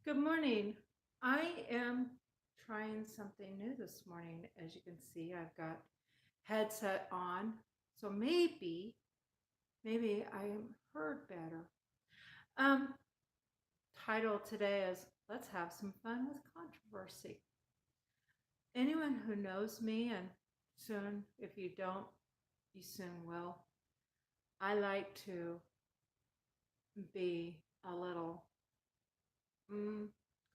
Good morning. I am trying something new this morning. As you can see, I've got headset on. So maybe I am heard better. Um, Title today is Let's Have Some Fun with Controversy. Anyone who knows me, and soon, if you don't, you soon will, I like to be a little mm,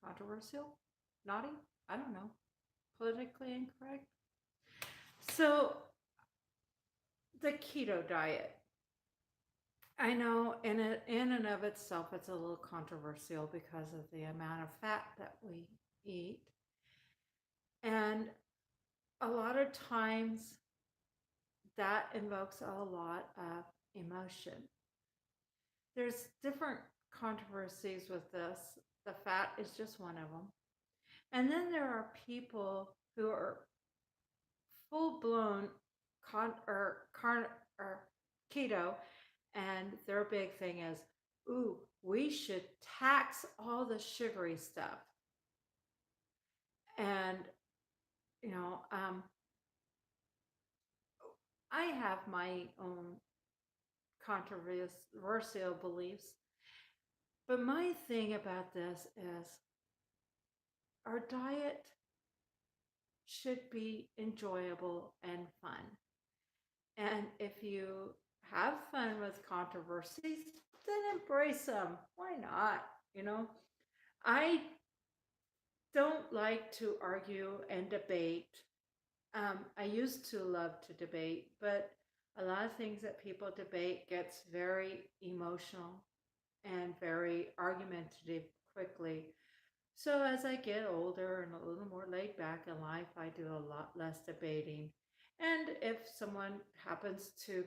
controversial, naughty, I don't know, politically incorrect. So, the keto diet. I know in and of itself, it's a little controversial because of the amount of fat that we eat. And a lot of times that invokes a lot of emotion. There's different controversies with this. The fat is just one of them. And then there are people who are full blown con or carn or keto, and their big thing is, ooh, we should tax all the sugary stuff. And you know, I have my own controversial beliefs, but my thing about this is our diet should be enjoyable and fun. And if you have fun with controversies, then embrace them. Why not? You know, I don't like to argue and debate. I used to love to debate, but a lot of things that people debate gets very emotional and very argumentative quickly. So as I get older and a little more laid back in life, I do a lot less debating. And if someone happens to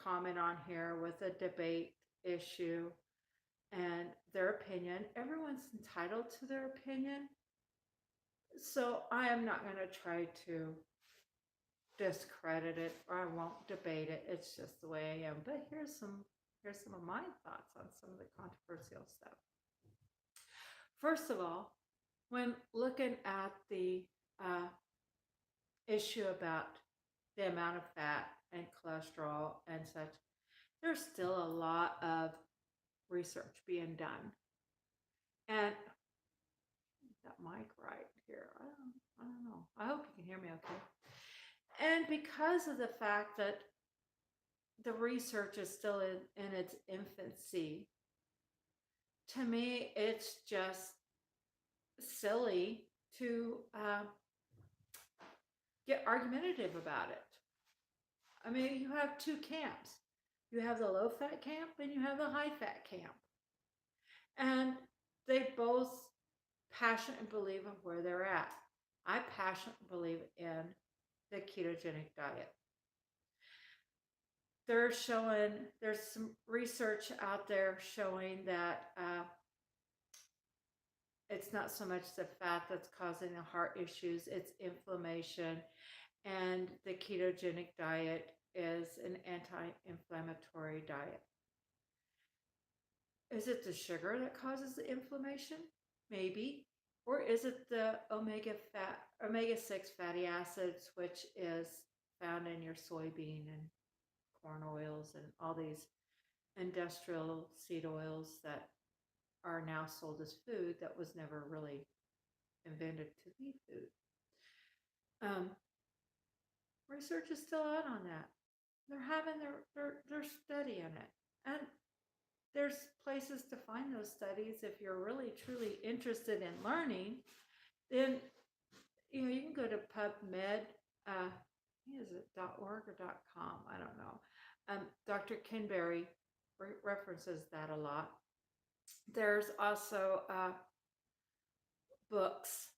comment on here with a debate issue and their opinion, everyone's entitled to their opinion. So I am not going to try to discredit it or I won't debate it. It's just the way I am. But here's some of my thoughts on some of the controversial stuff. First of all, when looking at the uh, issue about the amount of fat and cholesterol and such, there's still a lot of research being done. And that mic right here, I don't know. I hope you can hear me okay. And because of the fact that the research is still in its infancy, to me, it's just silly to get argumentative about it. I mean, you have two camps. You have the low fat camp and you have the high fat camp. And they both passionately believe in where they're at. I passionately believe in the ketogenic diet. There's some research out there showing that it's not so much the fat that's causing the heart issues, it's inflammation. And the ketogenic diet is an anti inflammatory diet. Is it the sugar that causes the inflammation? Maybe. Or is it the omega 6 fatty acids, which is found in your soybean and corn oils and all these industrial seed oils that are now sold as food that was never really invented to be food. Um, Research is still out on that. They're having their study in it. And there's places to find those studies if you're really truly interested in learning. Then you can go to PubMed. Is it .org or .com? I don't know. Dr. Kinberry references that a lot. There's also books.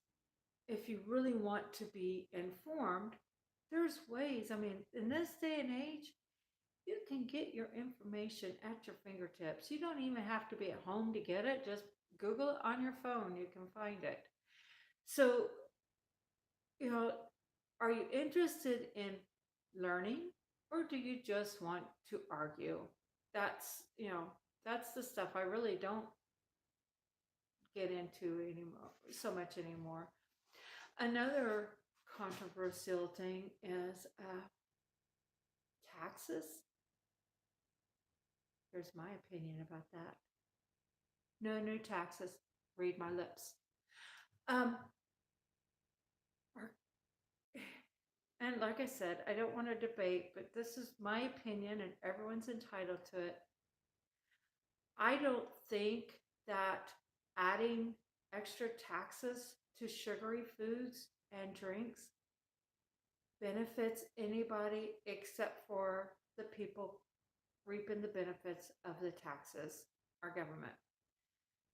If you really want to be informed, there's ways. I mean, in this day and age, you can get your information at your fingertips. You don't even have to be at home to get it. Just Google it on your phone. You can find it. So, you know, are you interested in learning or do you just want to argue? That's, that's the stuff I really don't get into anymore so much anymore. Another controversial thing is taxes. Here's my opinion about that. No new taxes. Read my lips. Um, and like I said, I don't want to debate, but this is my opinion, and everyone's entitled to it. I don't think that adding extra taxes to sugary foods and drinks benefits anybody except for the people reaping the benefits of the taxes, our government.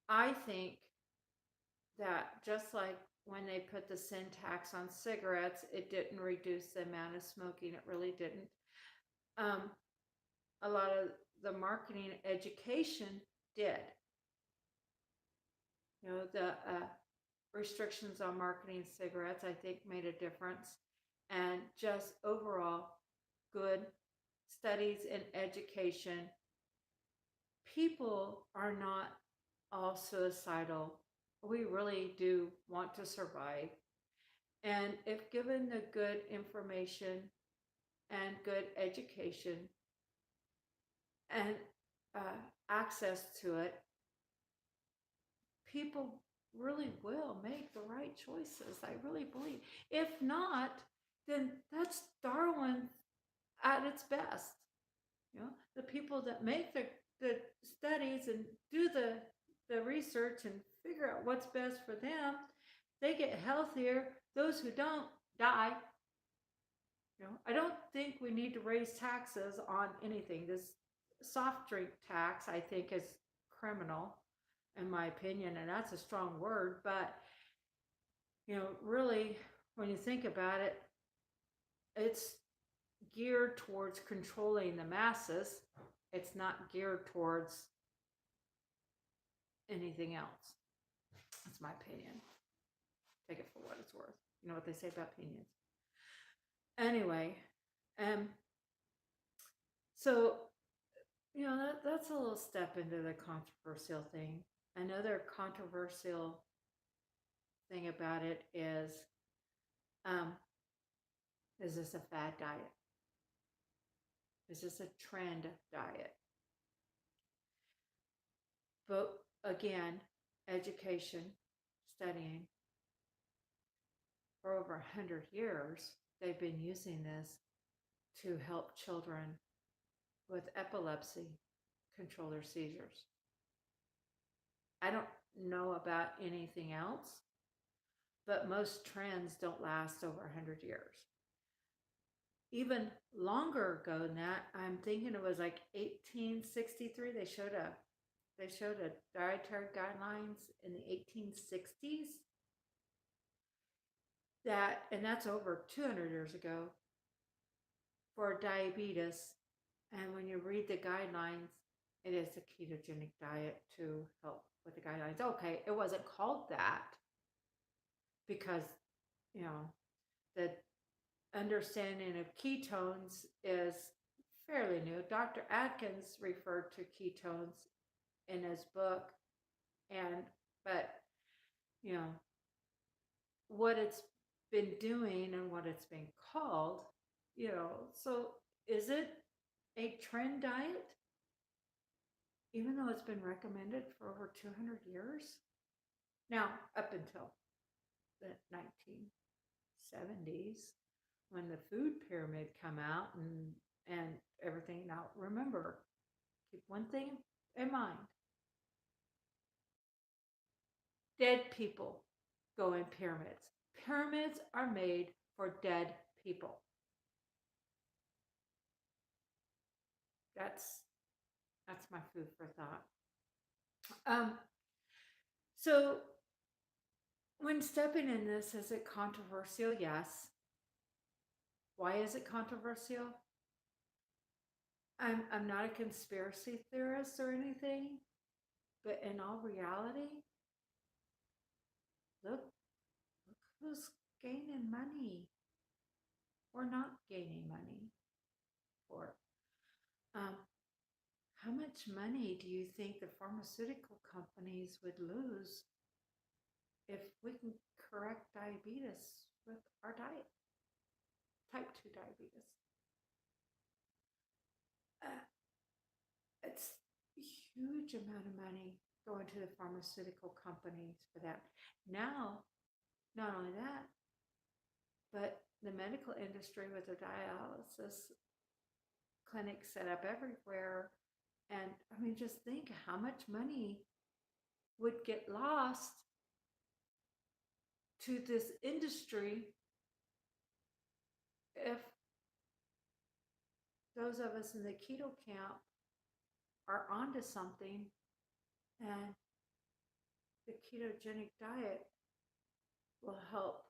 I think that just like when they put the sin tax on cigarettes, it didn't reduce the amount of smoking. It really didn't. Um, a lot of the marketing education did. The restrictions on marketing cigarettes, I think, made a difference. And just overall, good studies and education. People are not all suicidal. We really do want to survive. And if given the good information and good education and access to it, people really will make the right choices. I really believe. If not, then that's Darwin at its best. The people that make the studies and do the research and figure out what's best for them, they get healthier. Those who don't die. I don't think we need to raise taxes on anything. This soft drink tax, I think, is criminal, in my opinion, and that's a strong word. But really, when you think about it, it's geared towards controlling the masses. It's not geared towards anything else. That's my opinion. Take it for what it's worth. You know what they say about opinions. Anyway, so that's a little step into the controversial thing. Another controversial thing about it is this a fad diet? Is this a trend diet? But again, education, studying, for over 100 years, they've been using this to help children with epilepsy control their seizures. I don't know about anything else, but most trends don't last over 100 years. Even longer ago than that, I'm thinking it was like 1863. They showed a dietary guidelines in the 1860s. And that's over 200 years ago, for diabetes. And when you read the guidelines, it is a ketogenic diet to help with the guidelines. Okay, it wasn't called that because, the understanding of ketones is fairly new. Dr. Atkins referred to ketones in his book, but what it's been doing and what it's been called, so is it a trend diet? Even though it's been recommended for over 200 years? Now, up until the 1970s, when the food pyramid come out and everything. Now, remember, keep one thing in mind. Dead people go in pyramids. Pyramids are made for dead people. That's my food for thought. So when stepping in this, is it controversial? Yes. Why is it controversial? I'm not a conspiracy theorist or anything, but in all reality, look who's gaining money or not gaining money for. How much money do you think the pharmaceutical companies would lose if we can correct diabetes with our diet, type 2 diabetes. Uh, it's a huge amount of money going to the pharmaceutical companies for that. Now, not only that, but the medical industry with their dialysis clinics set up everywhere. And I mean, just think how much money would get lost to this industry if those of us in the keto camp are onto something and the ketogenic diet will help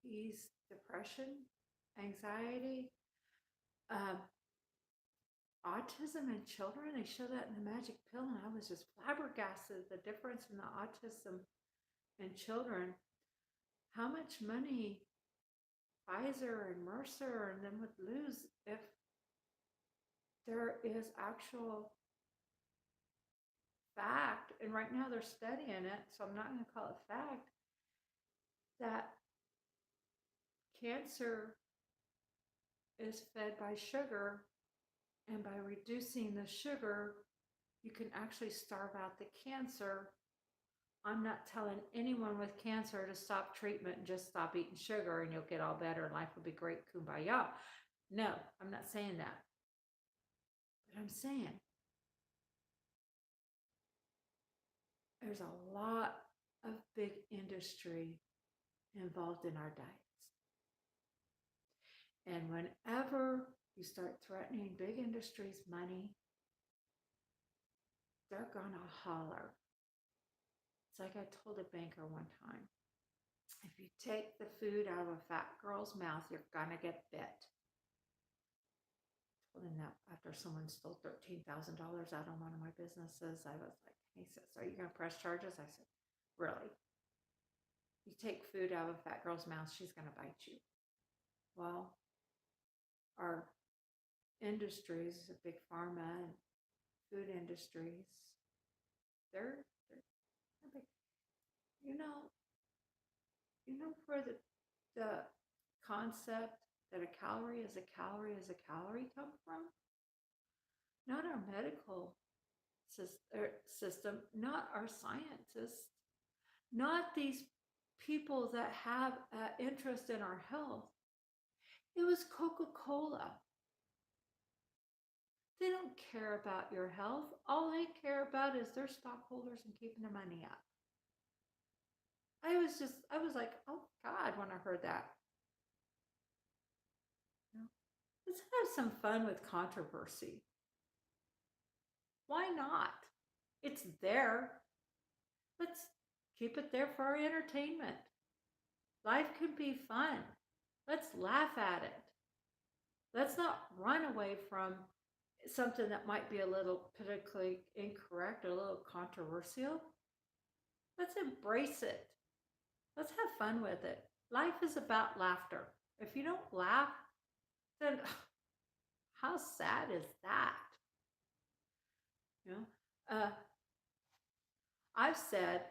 ease depression, anxiety, um, autism in children. They show that in the magic pill, and I was just flabbergasted the difference in the autism in children. How much money Pfizer and Mercer and them would lose if there is actual fact, and right now they're studying it, so I'm not going to call it fact, that cancer is fed by sugar, and by reducing the sugar, you can actually starve out the cancer. I'm not telling anyone with cancer to stop treatment and just stop eating sugar and you'll get all better and life will be great, kumbaya. No, I'm not saying that. But I'm saying there's a lot of big industry involved in our diets. And whenever you start threatening big industry's money, they're going to holler. It's like I told a banker one time, if you take the food out of a fat girl's mouth, you're going to get bit. I told him that after someone stole $13,000 out of one of my businesses. I was like, he says, are you going to press charges? I said, really? You take food out of a fat girl's mouth, she's going to bite you. Well, our industries, big pharma and food industries, they're big. You know where the concept that a calorie is a calorie is a calorie come from? Not our medical system, not our scientists, not these people that have interest in our health. It was Coca-Cola. They don't care about your health. All they care about is their stockholders and keeping their money up. I was like, oh God, when I heard that. Let's have some fun with controversy. Why not? It's there. Let's keep it there for our entertainment. Life can be fun. Let's laugh at it. Let's not run away from something that might be a little politically incorrect, a little controversial. Let's embrace it. Let's have fun with it. Life is about laughter. If you don't laugh, then how sad is that? You know, I've said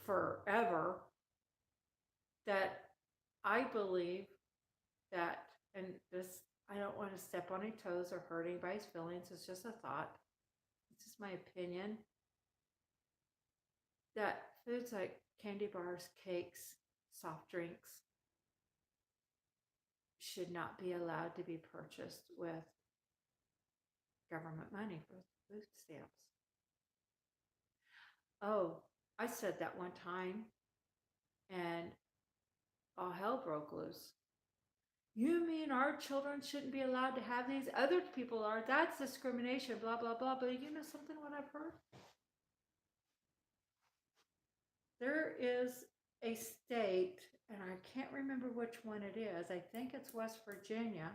forever that I believe that, and this, I don't want to step on any toes or hurt anybody's feelings, it's just a thought, it's just my opinion, that foods like candy bars, cakes, soft drinks should not be allowed to be purchased with government money for food stamps. Oh, I said that one time and all hell broke loose. You mean our children shouldn't be allowed to have these? Other people are. That's discrimination, blah, blah, blah. But you know something, what I've heard? There is a state, and I can't remember which one it is. I think it's West Virginia,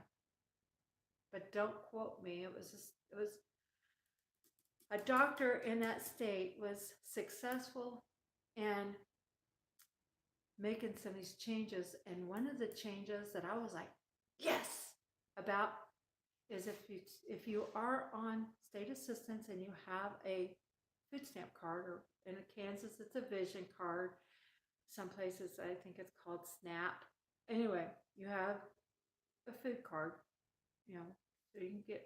but don't quote me. It was a doctor in that state was successful in making some of these changes. And one of the changes that I was like, yes, about is if you are on state assistance and you have a food stamp card, or in Kansas, it's a vision card. Some places, I think it's called SNAP. Anyway, you have a food card, you know, so you can get,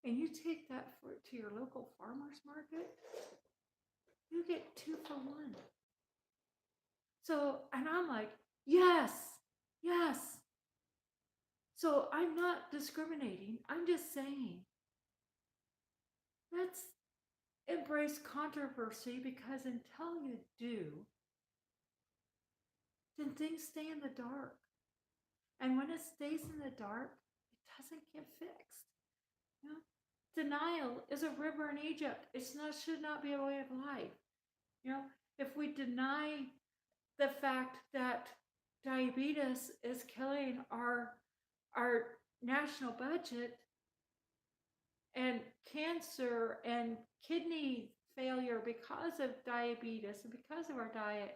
and you take that to your local farmer's market, you get 2 for 1. So, and I'm like, yes, yes. So I'm not discriminating. I'm just saying, let's embrace controversy, because until you do, then things stay in the dark. And when it stays in the dark, it doesn't get fixed. You know? Denial is a river in Egypt. Should not be a way of life. You know, if we deny the fact that diabetes is killing our national budget, and cancer and kidney failure because of diabetes and because of our diet,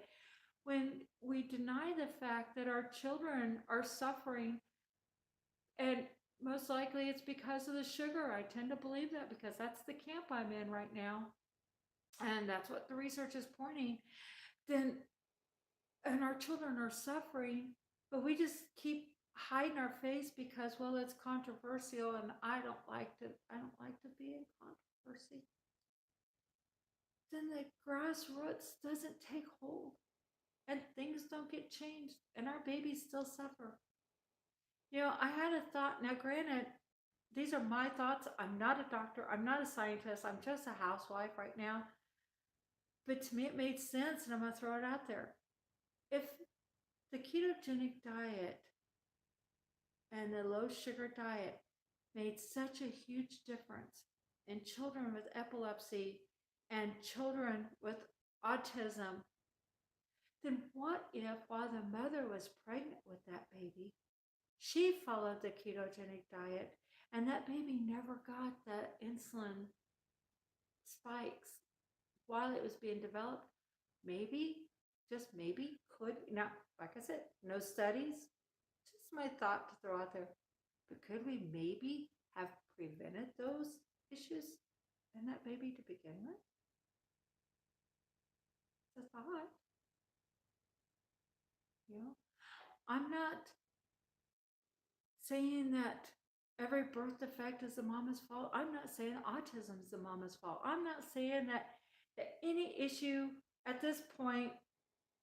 when we deny the fact that our children are suffering, and most likely it's because of the sugar. I tend to believe that because that's the camp I'm in right now, and that's what the research is pointing. Then, and our children are suffering, but we just keep hiding our face because, well, it's controversial, and I don't like to be in controversy. Then the grassroots doesn't take hold, and things don't get changed, and our babies still suffer. You know, I had a thought. Now, granted, these are my thoughts. I'm not a doctor. I'm not a scientist. I'm just a housewife right now. But to me, it made sense, and I'm going to throw it out there. If the ketogenic diet and the low sugar diet made such a huge difference in children with epilepsy and children with autism, then what if, while the mother was pregnant with that baby, she followed the ketogenic diet and that baby never got the insulin spikes while it was being developed? Maybe, just maybe, now, like I said, no studies, just my thought to throw out there, but could we maybe have prevented those issues in that baby to begin with? It's a thought. You know, I'm not saying that every birth defect is the mama's fault. I'm not saying autism is the mama's fault. I'm not saying that any issue at this point,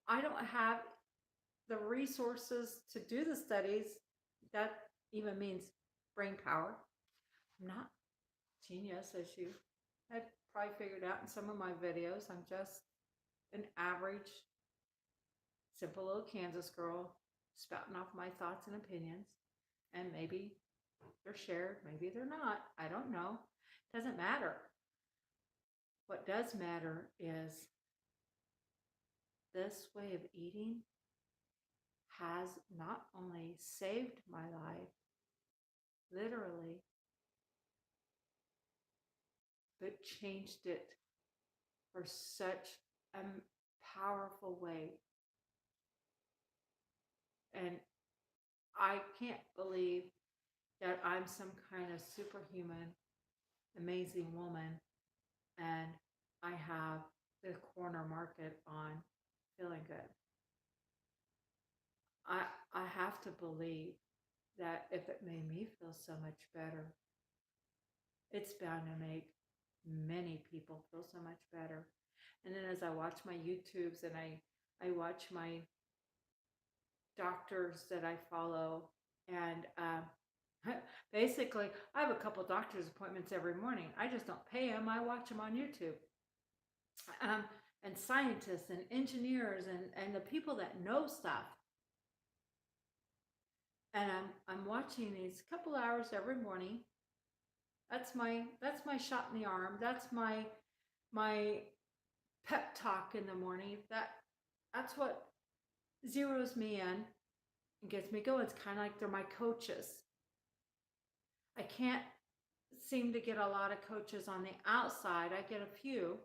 I don't have the resources to do the studies. That even means brain power. I'm not genius, as you had probably figured out in some of my videos. I'm just an average, simple little Kansas girl spouting off my thoughts and opinions. And maybe they're shared, maybe they're not. I don't know. Doesn't matter. What does matter is this way of eating has not only saved my life, literally, but changed it for such a powerful way. And I can't believe that I'm some kind of superhuman, amazing woman, and I have the corner market on feeling good. I have to believe that if it made me feel so much better, it's bound to make many people feel so much better. And then as I watch my YouTubes and I watch my doctors that I follow, and basically I have a couple doctor's appointments every morning. I just don't pay them. I watch them on YouTube. And scientists and engineers and the people that know stuff. And I'm watching these couple hours every morning. That's my shot in the arm. That's my pep talk in the morning. That's what zeroes me in and gets me going. It's kind of like they're my coaches. I can't seem to get a lot of coaches on the outside. I get a few.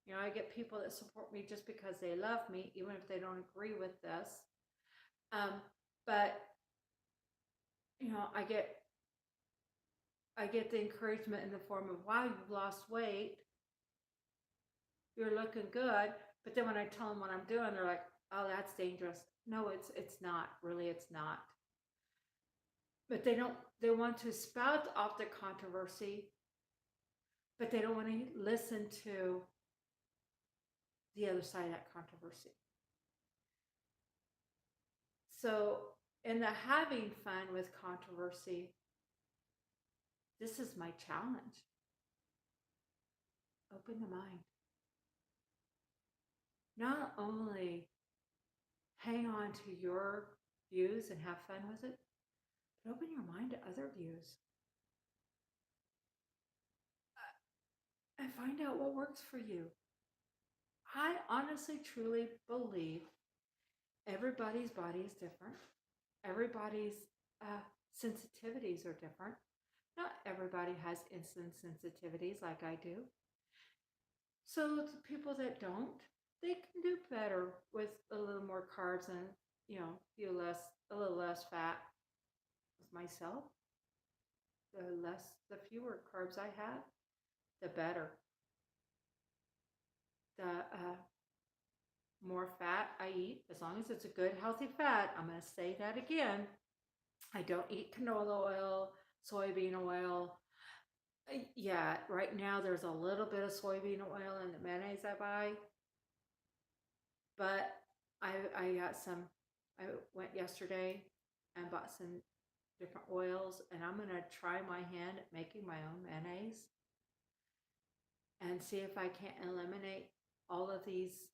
You know, I get people that support me just because they love me, even if they don't agree with this. But you know, I get the encouragement in the form of, wow, you've lost weight. you're looking good. But then when I tell them what I'm doing, they're like, oh, that's dangerous. No, it's not. Really, it's not. But they want to spout off the controversy, but they don't want to listen to the other side of that controversy. So, in the having fun with controversy, this is my challenge. Open the mind. Not only hang on to your views and have fun with it, but open your mind to other views and find out what works for you. I honestly, truly believe everybody's body is different. Everybody's sensitivities are different. Not everybody has insulin sensitivities like I do. So the people that don't, they can do better with a little more carbs and a little less fat. With myself, the fewer carbs I have, the better. The more fat I eat, as long as it's a good healthy fat. I'm going to say that again. I don't eat canola oil, soybean oil. Yeah, right now there's a little bit of soybean oil in the mayonnaise I buy, but I got some. I went yesterday and bought some different oils, and I'm gonna try my hand at making my own mayonnaise and see if I can't eliminate all of these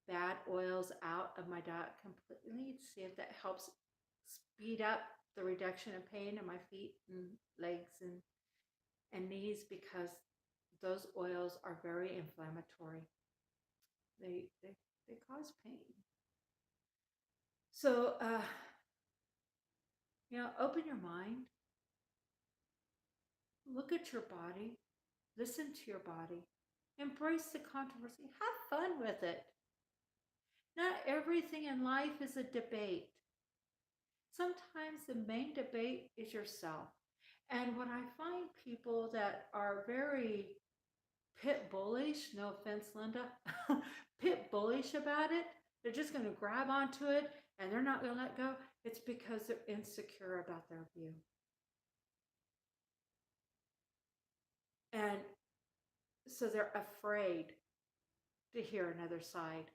bad oils out of my diet completely. See if that helps speed up the reduction of pain in my feet and legs and knees, because those oils are very inflammatory. They cause pain. So open your mind, look at your body, listen to your body, embrace the controversy, have fun with it. Not everything in life is a debate. Sometimes the main debate is yourself. And when I find people that are very pit bullish, no offense, Linda, pit bullish about it, they're just going to grab onto it and they're not going to let go, it's because they're insecure about their view. And so they're afraid to hear another side.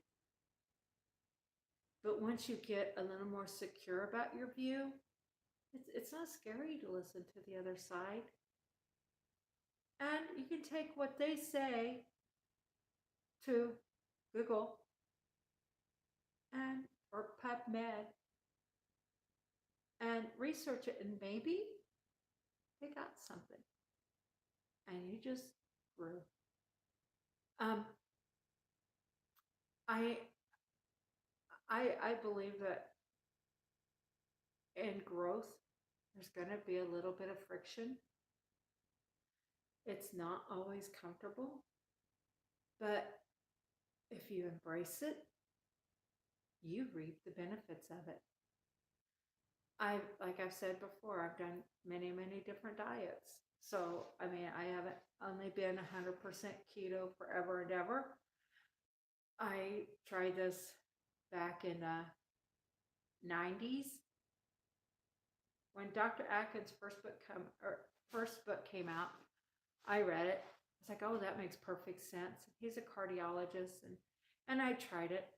But once you get a little more secure about your view, it's not scary to listen to the other side. And you can take what they say to Google and or PubMed and research it, and maybe they got something, and you just grew. Um, I I believe that in growth, there's going to be a little bit of friction. It's not always comfortable, but if you embrace it, you reap the benefits of it. Like I've said before, I've done many, many different diets. So, I mean, I haven't only been 100% keto forever and ever. I tried this back in the 90s when Dr. Atkins' first book came out. I read it. I was like, oh, that makes perfect sense. He's a cardiologist, and I tried it.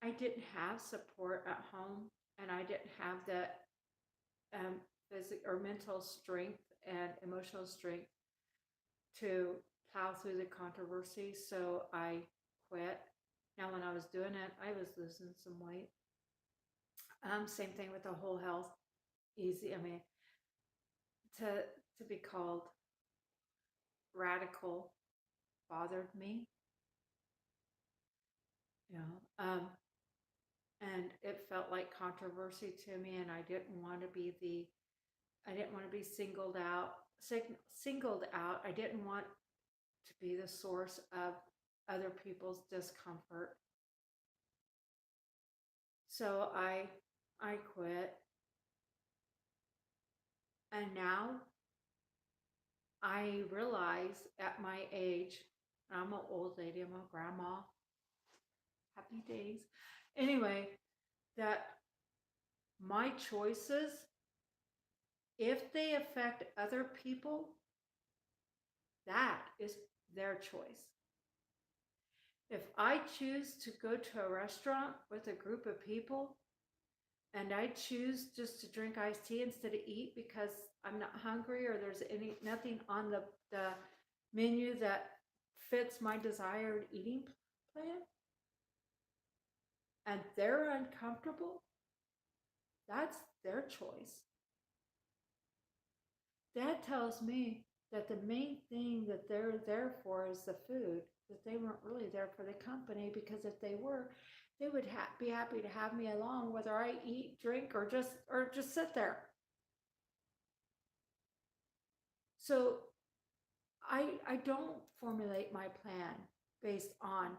I didn't have support at home, and I didn't have the physical or mental strength and emotional strength to plow through the controversy. So I quit. Now, when I was doing it, I was losing some weight. Same thing with the whole health. Easy. I mean, to be called radical bothered me. You know, and it felt like controversy to me, and I didn't want to be singled out. Singled out. I didn't want to be the source of other people's discomfort. So I quit. And now I realize at my age, I'm an old lady, I'm a grandma. Happy days. Anyway, that my choices, if they affect other people, that is their choice. If I choose to go to a restaurant with a group of people and I choose just to drink iced tea instead of eat because I'm not hungry or there's nothing on the menu that fits my desired eating plan and they're uncomfortable, that's their choice. That tells me that the main thing that they're there for is the food, that they weren't really there for the company, because if they were, they would be happy to have me along, whether I eat, drink, or just sit there. So I don't formulate my plan based on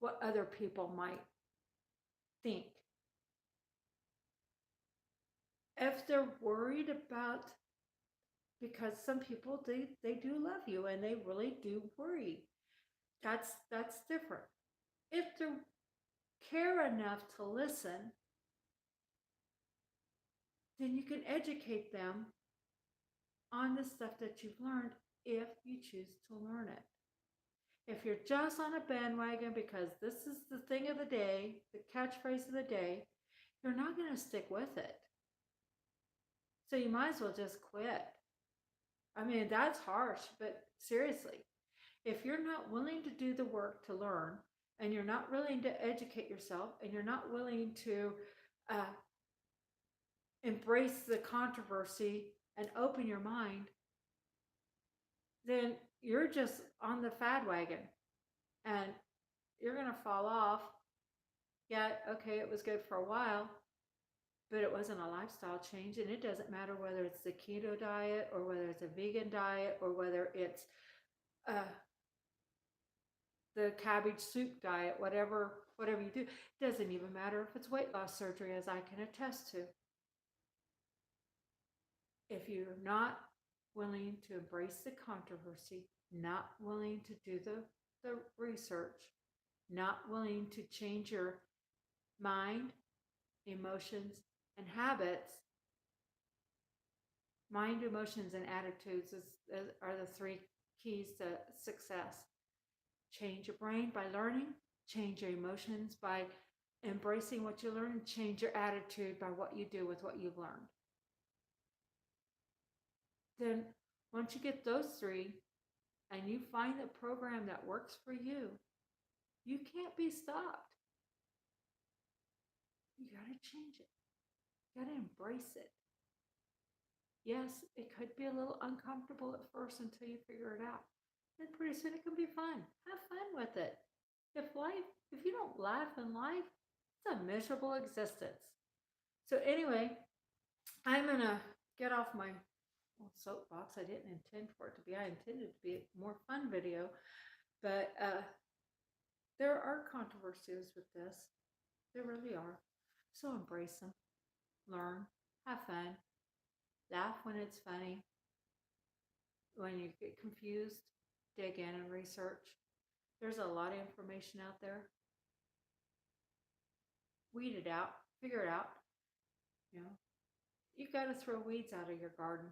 what other people might think. If they're worried about, because some people they do love you and they really do worry, that's different. If they care enough to listen, then you can educate them on the stuff that you've learned if you choose to learn it. If you're just on a bandwagon because this is the thing of the day, the catchphrase of the day, you're not going to stick with it. So you might as well just quit. I mean, that's harsh, but seriously, if you're not willing to do the work to learn, and you're not willing to educate yourself, and you're not willing to uh, embrace the controversy and open your mind, then you're just on the fad wagon and you're going to fall off. Yeah, okay, it was good for a while, but it wasn't a lifestyle change. And it doesn't matter whether it's the keto diet or whether it's a vegan diet or whether it's uh, the cabbage soup diet, whatever you do. It doesn't even matter if it's weight loss surgery, as I can attest to. If you're not willing to embrace the controversy, not willing to do the research, not willing to change your mind, emotions, and habits, mind, emotions, and attitudes are the three keys to success. Change your brain by learning, change your emotions by embracing what you learn, and change your attitude by what you do with what you've learned. Then, once you get those three and you find the program that works for you, you can't be stopped. You got to change it, you got to embrace it. Yes, it could be a little uncomfortable at first until you figure it out. Then pretty soon it can be fun. Have fun with it. If you don't laugh in life, it's a miserable existence. So anyway, I'm gonna get off my soapbox. I didn't intend for it to be. I intended it to be a more fun video, but there are controversies with this. There really are. So embrace them, learn, have fun, laugh when it's funny. When you get confused, dig in and research. There's a lot of information out there. Weed it out, figure it out. You know, you got to throw weeds out of your garden,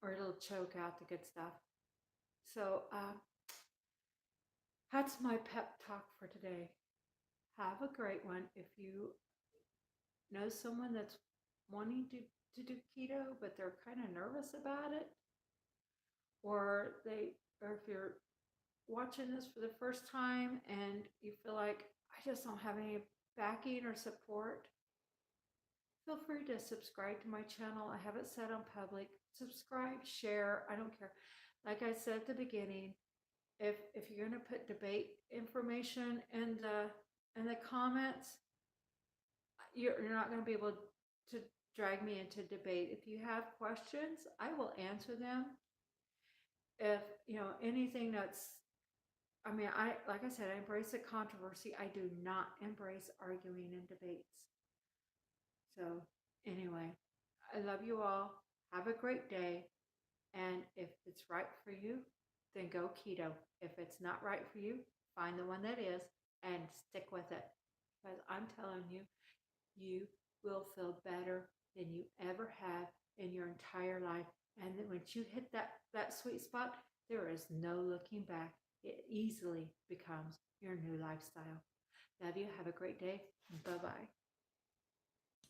or it'll choke out the good stuff. So that's my pep talk for today. Have a great one. If you know someone that's wanting to do keto, but they're kind of nervous about it, or if you're watching this for the first time and you feel like I just don't have any backing or support, feel free to subscribe to my channel. I have it set on public. Subscribe, share, I don't care. Like I said at the beginning, if you're going to put debate information in the comments, you're not going to be able to drag me into debate. If you have questions, I will answer them. If anything that's, I mean, like I said, I embrace the controversy. I do not embrace arguing in debates. So anyway, I love you all. Have a great day. And if it's right for you, then go keto. If it's not right for you, find the one that is and stick with it. Because I'm telling you, you will feel better than you ever have in your entire life. And then once you hit that sweet spot, there is no looking back. It easily becomes your new lifestyle. Love you. Have a great day. Bye bye.